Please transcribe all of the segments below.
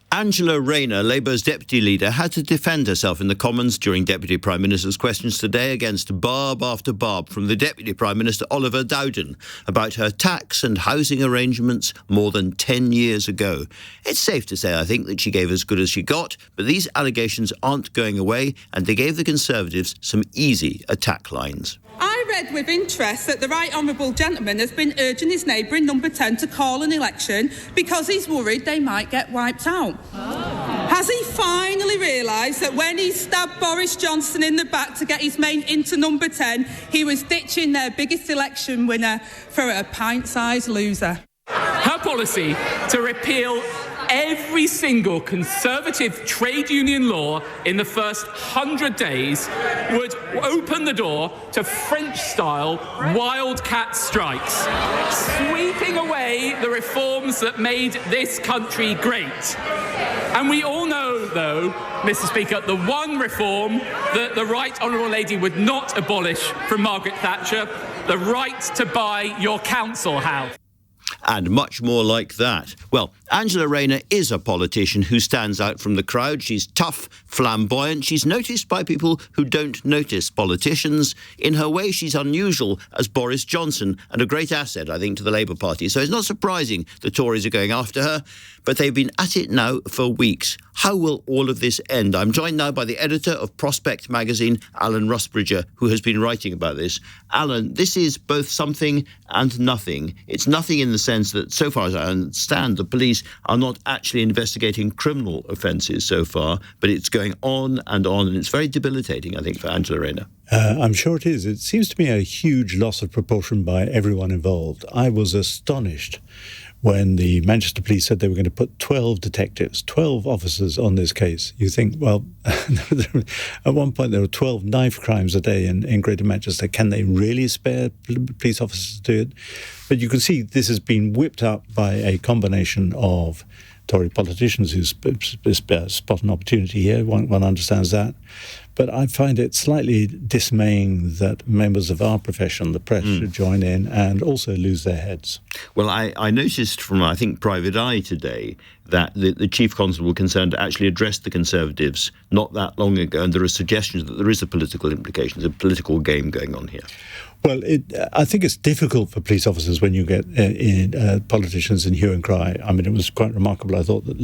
Angela Rayner, Labour's deputy leader, had to defend herself in the Commons during Deputy Prime Minister's questions today against barb after barb from the Deputy Prime Minister Oliver Dowden about her tax and housing arrangements more than 10 years ago. It's safe to say, I think, that she gave as good as she got, but these allegations aren't going away, and they gave the Conservatives some easy attack lines. I read with interest that the right honourable gentleman has been urging his neighbour in number 10 to call an election because he's worried they might get wiped out. Has he finally realised that when he stabbed Boris Johnson in the back to get his mate into number 10, he was ditching their biggest election winner for a pint-sized loser? Her policy to repeal every single Conservative trade union law in the first 100 days would open the door to French-style wildcat strikes, sweeping away the reforms that made this country great. And we all know, though, Mr. Speaker, the one reform that the right honourable lady would not abolish from Margaret Thatcher, the right to buy your council house. And much more like that. Well, Angela Rayner is a politician who stands out from the crowd. She's tough, flamboyant. She's noticed by people who don't notice politicians. In her way, she's unusual as Boris Johnson and a great asset, I think, to the Labour Party. So it's not surprising the Tories are going after her, but they've been at it now for weeks. How will all of this end? I'm joined now by the editor of Prospect magazine, Alan Rusbridger, who has been writing about this. Alan, this is both something and nothing. It's nothing in the sense that, so far as I understand, the police are not actually investigating criminal offences so far, but it's going on, and it's very debilitating, I think, for Angela Rayner. I'm sure it is. It seems to me a huge loss of proportion by everyone involved. I was astonished when the Manchester police said they were going to put 12 detectives, 12 officers on this case. You think, well, at one point there were 12 knife crimes a day in Greater Manchester. Can they really spare police officers to do it? But you can see this has been whipped up by a combination of Tory politicians who spot an opportunity here. One understands that. But I find it slightly dismaying that members of our profession, the press, should join in and also lose their heads. Well, I noticed from, I think, Private Eye today that the Chief Constable concerned actually addressed the Conservatives not that long ago, and there are suggestions that there is a political implication, a political game going on here. Well, I think it's difficult for police officers when you get politicians in hue and cry. I mean, it was quite remarkable. I thought that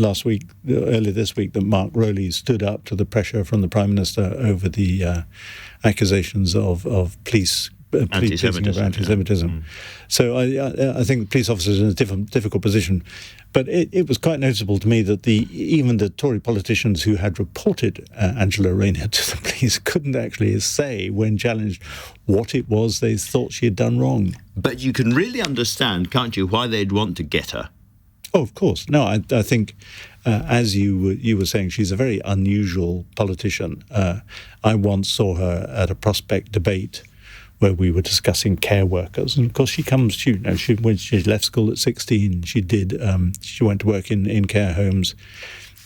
earlier this week, that Mark Rowley stood up to the pressure from the Prime Minister over the accusations of police anti-Semitism. Yeah. So I think police officers are in a difficult position. But it was quite noticeable to me that even the Tory politicians who had reported Angela Rayner to the police couldn't actually say, when challenged, what it was they thought she had done wrong. But you can really understand, can't you, why they'd want to get her? Oh, of course. No, I think, as you were saying, she's a very unusual politician. I once saw her at a Prospect debate where we were discussing care workers, and of course when she left school at 16, she went to work in care homes.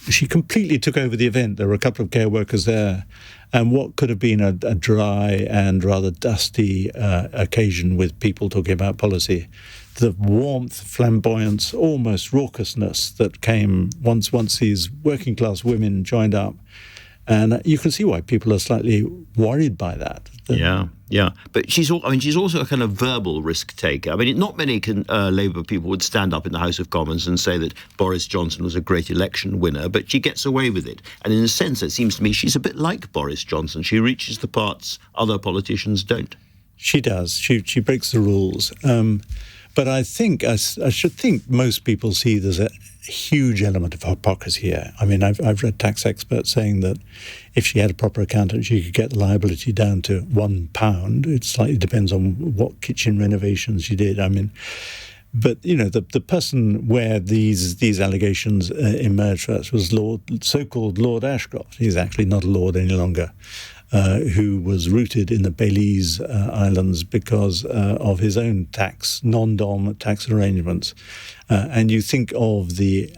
She completely took over the event. There were a couple of care workers there, and what could have been a dry and rather dusty occasion with people talking about policy, the warmth, flamboyance, almost raucousness that came once these working class women joined up. And you can see why people are slightly worried by that. Yeah. But she's also a kind of verbal risk taker. I mean, not many Labour people would stand up in the House of Commons and say that Boris Johnson was a great election winner, but she gets away with it. And in a sense, it seems to me she's a bit like Boris Johnson. She reaches the parts other politicians don't. She does. She breaks the rules. But I should think most people see there's a huge element of hypocrisy here. I mean, I've read tax experts saying that if she had a proper accountant, she could get the liability down to £1. It slightly depends on what kitchen renovations she did. I mean, but the person where these allegations emerged first was so-called Lord Ashcroft. He's actually not a lord any longer. Who was rooted in the Belize Islands because of his own non-dom tax arrangements. And you think of the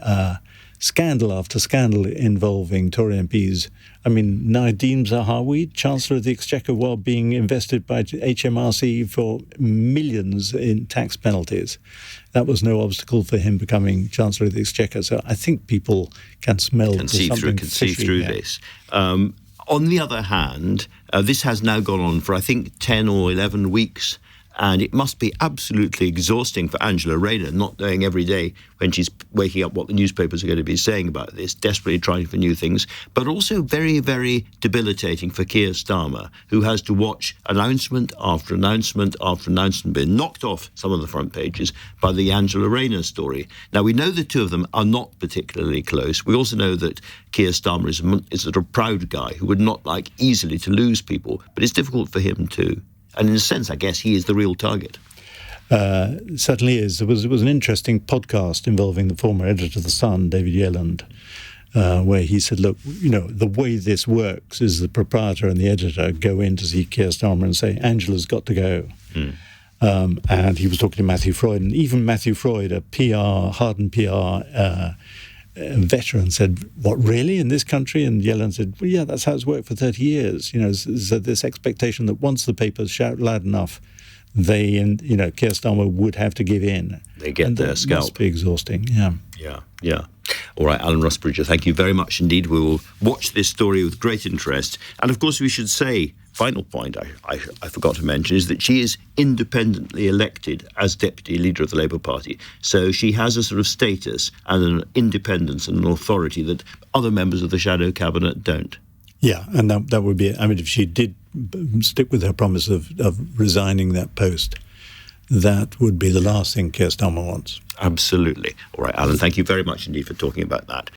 scandal after scandal involving Tory MPs. I mean, Nadhim Zahawi, Chancellor of the Exchequer, while being invested by HMRC for millions in tax penalties. That was no obstacle for him becoming Chancellor of the Exchequer. So I think people can see through this. On the other hand, this has now gone on for, I think, 10 or 11 weeks. And it must be absolutely exhausting for Angela Rayner, not knowing every day when she's waking up what the newspapers are going to be saying about this, desperately trying for new things, but also very, very debilitating for Keir Starmer, who has to watch announcement after announcement after announcement being knocked off some of the front pages by the Angela Rayner story. Now, we know the two of them are not particularly close. We also know that Keir Starmer is a sort of proud guy who would not like easily to lose people, but it's difficult for him too. And in a sense, I guess he is the real target. Certainly is. There was an interesting podcast involving the former editor of The Sun, David Yelland, where he said, look, the way this works is the proprietor and the editor go in to see Keir Starmer and say, Angela's got to go. And he was talking to Matthew Freud, and even Matthew Freud, a hardened PR veteran, said, what, really, in this country? And Yelland said, well, yeah, that's how it's worked for 30 years. So this expectation that once the papers shout loud enough, they, Keir Starmer would have to give in. They get their scalp. Must be exhausting, Yeah. All right, Alan Rusbridger, thank you very much indeed. We will watch this story with great interest. And of course, we should say, final point I forgot to mention, is that she is independently elected as deputy leader of the Labour Party. So she has a sort of status and an independence and an authority that other members of the shadow cabinet don't. Yeah, and that would be, I mean, if she did stick with her promise of resigning that post, that would be the last thing Keir Starmer wants. Absolutely. All right, Alan, thank you very much indeed for talking about that.